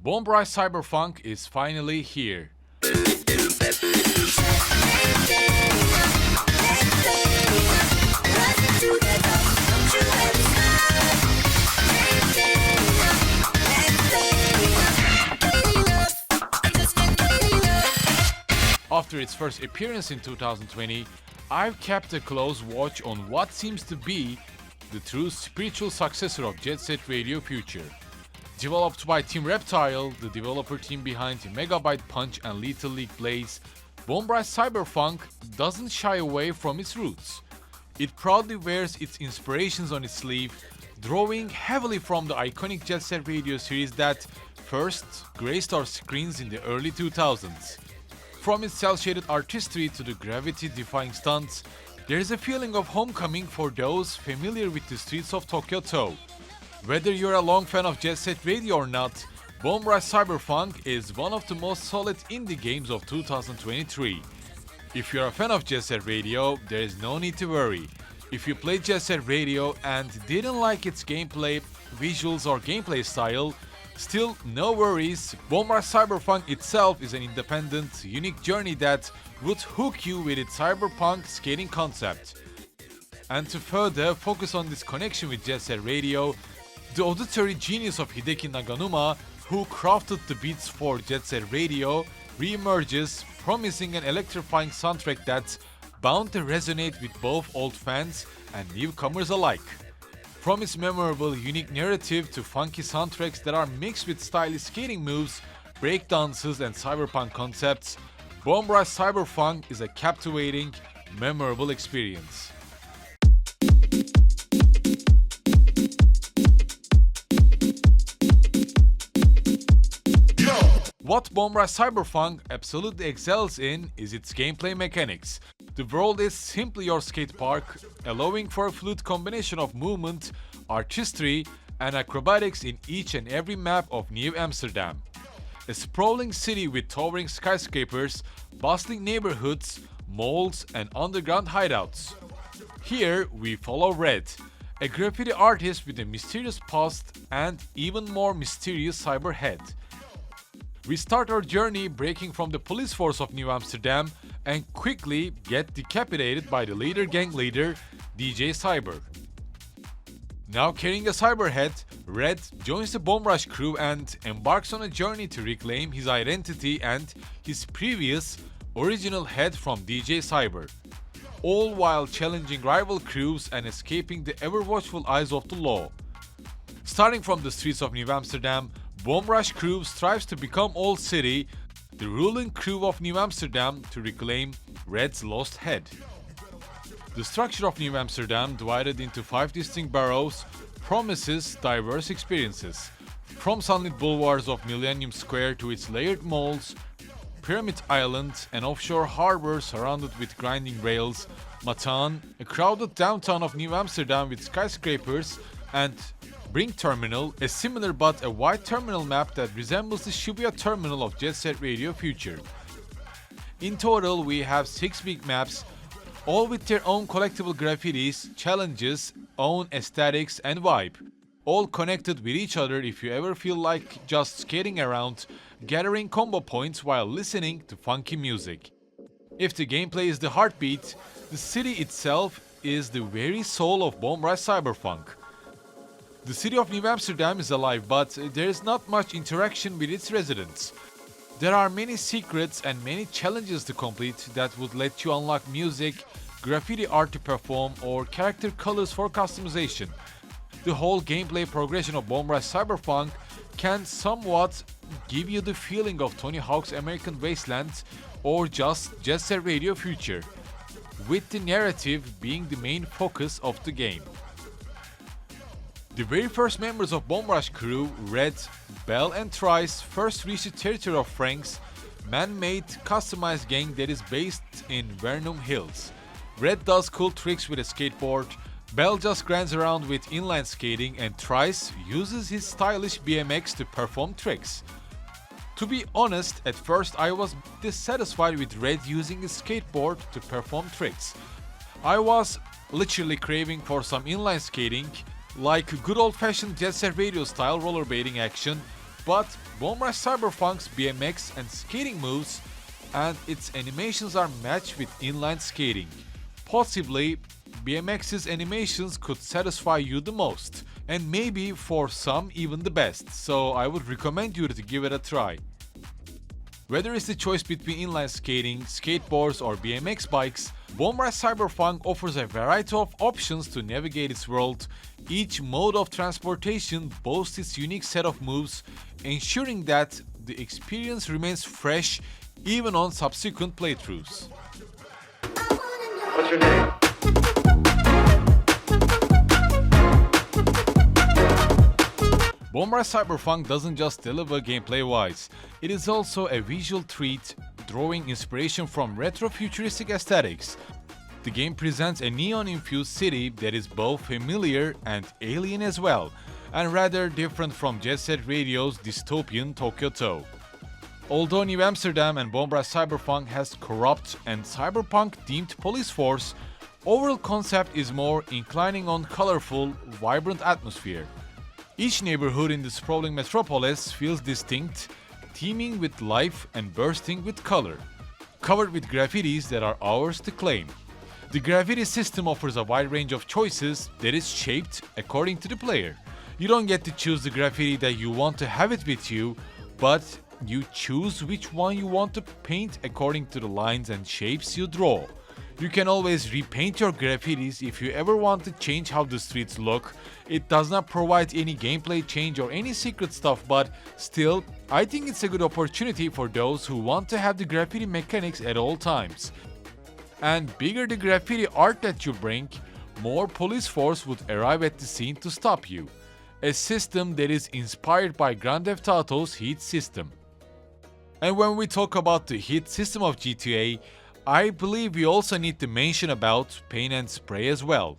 Rush Cyberfunk is finally here. After its first appearance in 2020, I've kept a close watch on what seems to be the true spiritual successor of Jet Set Radio Future. Developed by Team Reptile, the developer team behind Megabyte Punch and Little League Blaze, Rush Cyberfunk doesn't shy away from its roots. It proudly wears its inspirations on its sleeve, drawing heavily from the iconic Jet Set Radio series that first graced our screens in the early 2000s. From its cel-shaded artistry to the gravity-defying stunts, there is a feeling of homecoming for those familiar with the streets of Tokyo Toe. Whether you're a long fan of Jet Set Radio or not, Rush Cyberfunk is one of the most solid indie games of 2023. If you're a fan of Jet Set Radio, there is no need to worry. If you played Jet Set Radio and didn't like its gameplay, visuals or gameplay style, still no worries. Rush Cyberfunk itself is an independent, unique journey that would hook you with its cyberpunk skating concept. And to further focus on this connection with Jet Set Radio, the auditory genius of Hideki Naganuma, who crafted the beats for Jet Set Radio, re-emerges, promising an electrifying soundtrack that's bound to resonate with both old fans and newcomers alike. From its memorable, unique narrative to funky soundtracks that are mixed with stylish skating moves, breakdances and cyberpunk concepts, Rush Cyberfunk is a captivating, memorable experience. What Rush Cyberfunk absolutely excels in is its gameplay mechanics. The world is simply your skate park, allowing for a fluid combination of movement, artistry, and acrobatics in each and every map of New Amsterdam. A sprawling city with towering skyscrapers, bustling neighborhoods, malls, and underground hideouts. Here we follow Red, a graffiti artist with a mysterious past and even more mysterious cyber head. We start our journey breaking from the police force of New Amsterdam and quickly get decapitated by the gang leader, DJ Cyber. Now carrying a cyber head, Red joins the Rush crew and embarks on a journey to reclaim his identity and his previous, original head from DJ Cyber, all while challenging rival crews and escaping the ever-watchful eyes of the law. Starting from the streets of New Amsterdam, Rush crew strives to become Old City, the ruling crew of New Amsterdam, to reclaim Red's lost head. The structure of New Amsterdam, divided into 5 distinct boroughs, promises diverse experiences. From sunlit boulevards of Millenium Square to its layered malls, Pyramid Island, an offshore harbor surrounded with grinding rails, Mataan, a crowded downtown of New Amsterdam with skyscrapers, and Brink Terminal, a similar but a wide terminal map that resembles the Shibuya terminal of Jet Set Radio Future. In total, we have 6 big maps, all with their own collectible graffitis, challenges, own aesthetics and vibe. All connected with each other if you ever feel like just skating around, gathering combo points while listening to funky music. If the gameplay is the heartbeat, the city itself is the very soul of Rush Cyberfunk. The city of New Amsterdam is alive, but there is not much interaction with its residents. There are many secrets and many challenges to complete that would let you unlock music, graffiti art to perform, or character colors for customization. The whole gameplay progression of Rush Cyberfunk can somewhat give you the feeling of Tony Hawk's American Wasteland or just Jet Set Radio Future, with the narrative being the main focus of the game. The very first members of Rush crew, Red, Bell and Trice, first reached the territory of Frank's man-made customized gang that is based in Vernon Hills. Red does cool tricks with a skateboard, Bell just grinds around with inline skating, and Trice uses his stylish BMX to perform tricks. To be honest, at first I was dissatisfied with Red using his skateboard to perform tricks. I was literally craving for some inline skating, like good old-fashioned Jet Set Radio style rollerblading action, But Bone Rush Cyberfunk's BMX and skating moves and its animations are matched with inline skating. Possibly, BMX's animations could satisfy you the most, and maybe for some even the best, so I would recommend you to give it a try. Whether it's the choice between inline skating, skateboards or BMX bikes, Bone Rush Cyberfunk offers a variety of options to navigate its world. Each mode of transportation boasts its unique set of moves, ensuring that the experience remains fresh even on subsequent playthroughs. What's your name? Bone Rush Cyberfunk doesn't just deliver gameplay-wise, it is also a visual treat, drawing inspiration from retro-futuristic aesthetics. The game presents a neon-infused city that is both familiar and alien as well, and rather different from Jet Set Radio's dystopian Tokyo To. Although New Amsterdam and Bone Rush Cyberfunk has corrupt and cyberpunk-themed police force, overall concept is more inclining on colorful, vibrant atmosphere. Each neighborhood in the sprawling metropolis feels distinct, teeming with life and bursting with color, covered with graffitis that are ours to claim. The graffiti system offers a wide range of choices that is shaped according to the player. You don't get to choose the graffiti that you want to have it with you, but you choose which one you want to paint according to the lines and shapes you draw. You can always repaint your graffitis if you ever want to change how the streets look. It does not provide any gameplay change or any secret stuff, but still, I think it's a good opportunity for those who want to have the graffiti mechanics at all times. And bigger the graffiti art that you bring, more police force would arrive at the scene to stop you. A system that is inspired by Grand Theft Auto's Heat system. And when we talk about the Heat system of GTA, I believe we also need to mention about paint and spray as well.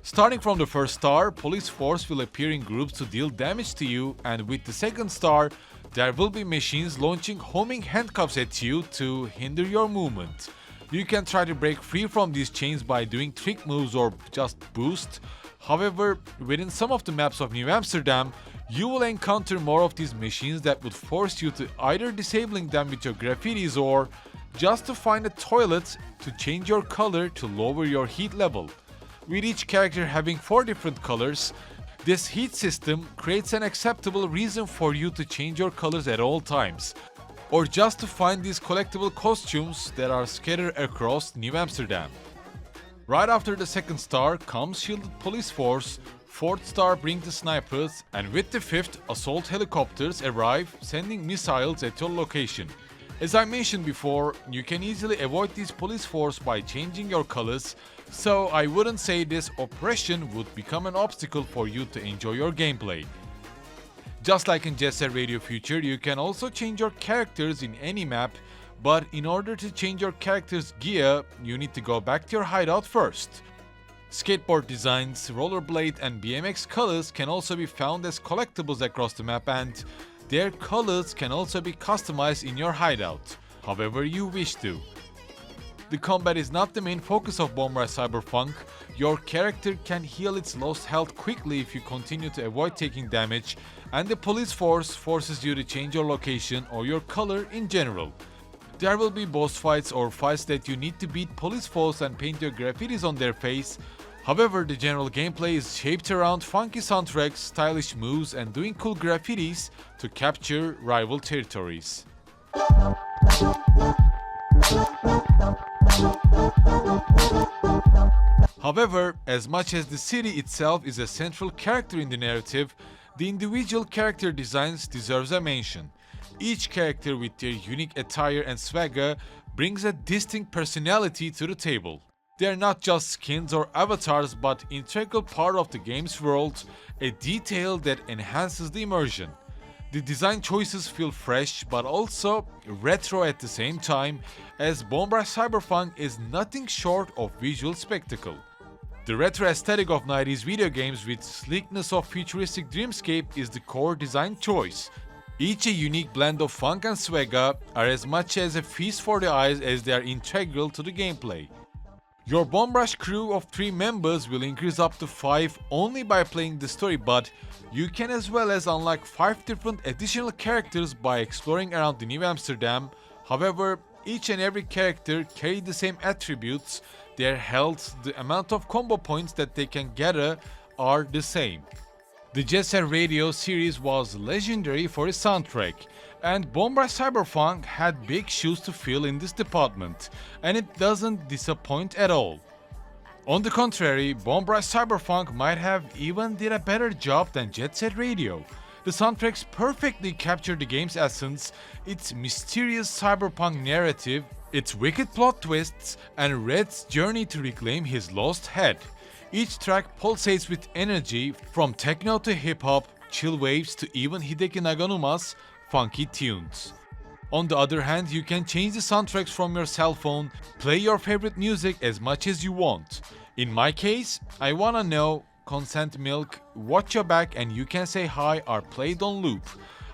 Starting from the first star, police force will appear in groups to deal damage to you, and with the second star, there will be machines launching homing handcuffs at you to hinder your movement. You can try to break free from these chains by doing trick moves or just boost. However, within some of the maps of New Amsterdam, you will encounter more of these machines that would force you to either disabling them with your graffitis or just to find a toilet to change your color to lower your heat level. With each character having 4 different colors, this heat system creates an acceptable reason for you to change your colors at all times, or just to find these collectible costumes that are scattered across New Amsterdam. Right after the second star comes shielded police force, 4th star brings the snipers, and with the 5th, assault helicopters arrive, sending missiles at your location. As I mentioned before, you can easily avoid these police force by changing your colors, so I wouldn't say this oppression would become an obstacle for you to enjoy your gameplay. Just like in Jet Set Radio Future, you can also change your characters in any map, but in order to change your character's gear, you need to go back to your hideout first. Skateboard designs, rollerblade and BMX colors can also be found as collectibles across the map, and their colors can also be customized in your hideout, however you wish to. The combat is not the main focus of Bone Rush Cyberfunk. Your character can heal its lost health quickly if you continue to avoid taking damage, and the police force forces you to change your location or your color in general. There will be boss fights or fights that you need to beat police force and paint your graffitis on their face. However, the general gameplay is shaped around funky soundtracks, stylish moves, and doing cool graffitis to capture rival territories. However, as much as the city itself is a central character in the narrative, the individual character designs deserves a mention. Each character with their unique attire and swagger brings a distinct personality to the table. They are not just skins or avatars, but integral part of the game's world, a detail that enhances the immersion. The design choices feel fresh but also retro at the same time, as Bone Rush Cyberfunk is nothing short of visual spectacle. The retro aesthetic of 90s video games with sleekness of futuristic dreamscape is the core design choice. Each a unique blend of funk and swagger are as much as a feast for the eyes as they are integral to the gameplay. Your Bomb Rush crew of 3 members will increase up to 5 only by playing the story, but you can as well as unlock 5 different additional characters by exploring around the New Amsterdam. However, each and every character carry the same attributes, their health, the amount of combo points that they can gather are the same. The Jet Set Radio series was legendary for its soundtrack, and Bomb Rush Cyberfunk had big shoes to fill in this department, and it doesn't disappoint at all. On the contrary, Bomb Rush Cyberfunk might have even did a better job than Jet Set Radio. The soundtracks perfectly capture the game's essence, its mysterious cyberpunk narrative, its wicked plot twists, and Red's journey to reclaim his lost head. Each track pulsates with energy, from techno to hip-hop, chill waves to even Hideki Naganuma's funky tunes. On the other hand, you can change the soundtracks from your cell phone, play your favorite music as much as you want. In my case, I Wanna Know, Consent Milk, Watch Your Back and You Can Say Hi are played on loop.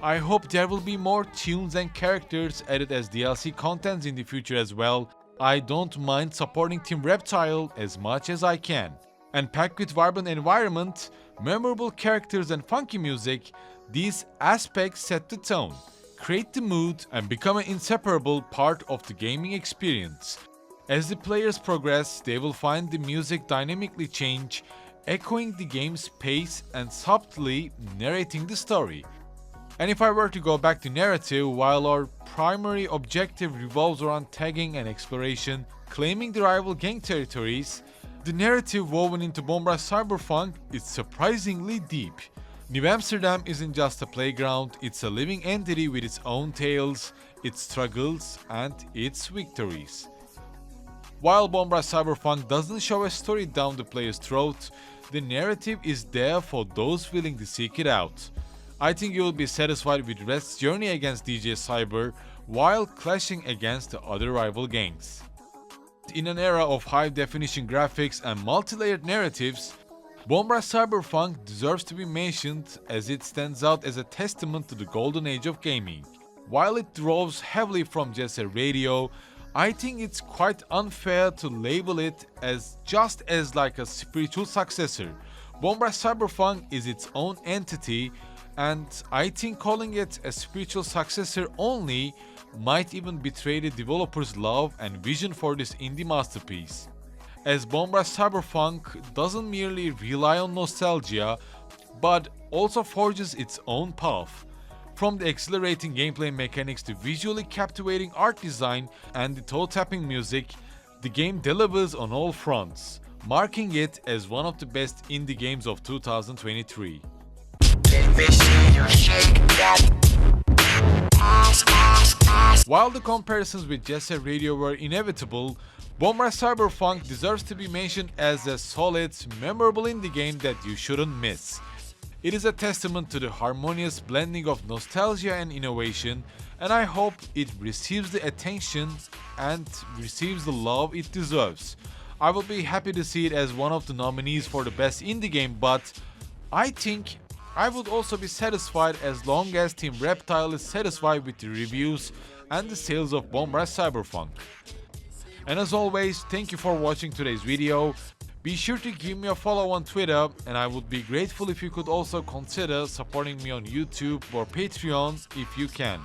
I hope there will be more tunes and characters added as DLC contents in the future as well. I don't mind supporting Team Reptile as much as I can. And packed with vibrant environment, memorable characters and funky music, these aspects set the tone, create the mood, and become an inseparable part of the gaming experience. As the players progress, they will find the music dynamically change, echoing the game's pace and subtly narrating the story. And if I were to go back to narrative, while our primary objective revolves around tagging and exploration, claiming the rival gang territories, the narrative woven into Bomb Rush Cyberfunk is surprisingly deep. New Amsterdam isn't just a playground, it's a living entity with its own tales, its struggles, and its victories. While Bomb Rush Cyberfunk doesn't show a story down the player's throat, the narrative is there for those willing to seek it out. I think you will be satisfied with Red's journey against DJ Cyber while clashing against the other rival gangs. In an era of high-definition graphics and multi-layered narratives, Bomb Rush Cyberfunk deserves to be mentioned as it stands out as a testament to the golden age of gaming. While it draws heavily from Jet Set Radio, I think it's quite unfair to label it as just as like a spiritual successor. Bomb Rush Cyberfunk is its own entity, and I think calling it a spiritual successor only might even betray the developer's love and vision for this indie masterpiece. As Bomb Rush Cyberfunk doesn't merely rely on nostalgia, but also forges its own path. From the exhilarating gameplay mechanics to visually captivating art design and the toe-tapping music, the game delivers on all fronts, marking it as one of the best indie games of 2023. While the comparisons with Jet Set Radio were inevitable, Bomb Rush Cyberfunk deserves to be mentioned as a solid, memorable indie game that you shouldn't miss. It is a testament to the harmonious blending of nostalgia and innovation, and I hope it receives the attention and receives the love it deserves. I will be happy to see it as one of the nominees for the best indie game, but I think I would also be satisfied as long as Team Reptile is satisfied with the reviews and the sales of Bomb Rush Cyberfunk. And as always, thank you for watching today's video. Be sure to give me a follow on Twitter, and I would be grateful if you could also consider supporting me on YouTube or Patreon if you can.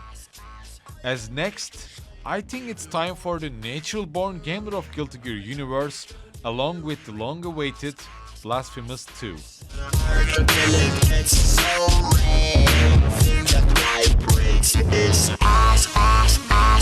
As next, I think it's time for the natural born gambler of Guilty Gear universe, along with the long-awaited Blasphemous 2. It's so red, that vibrates, it's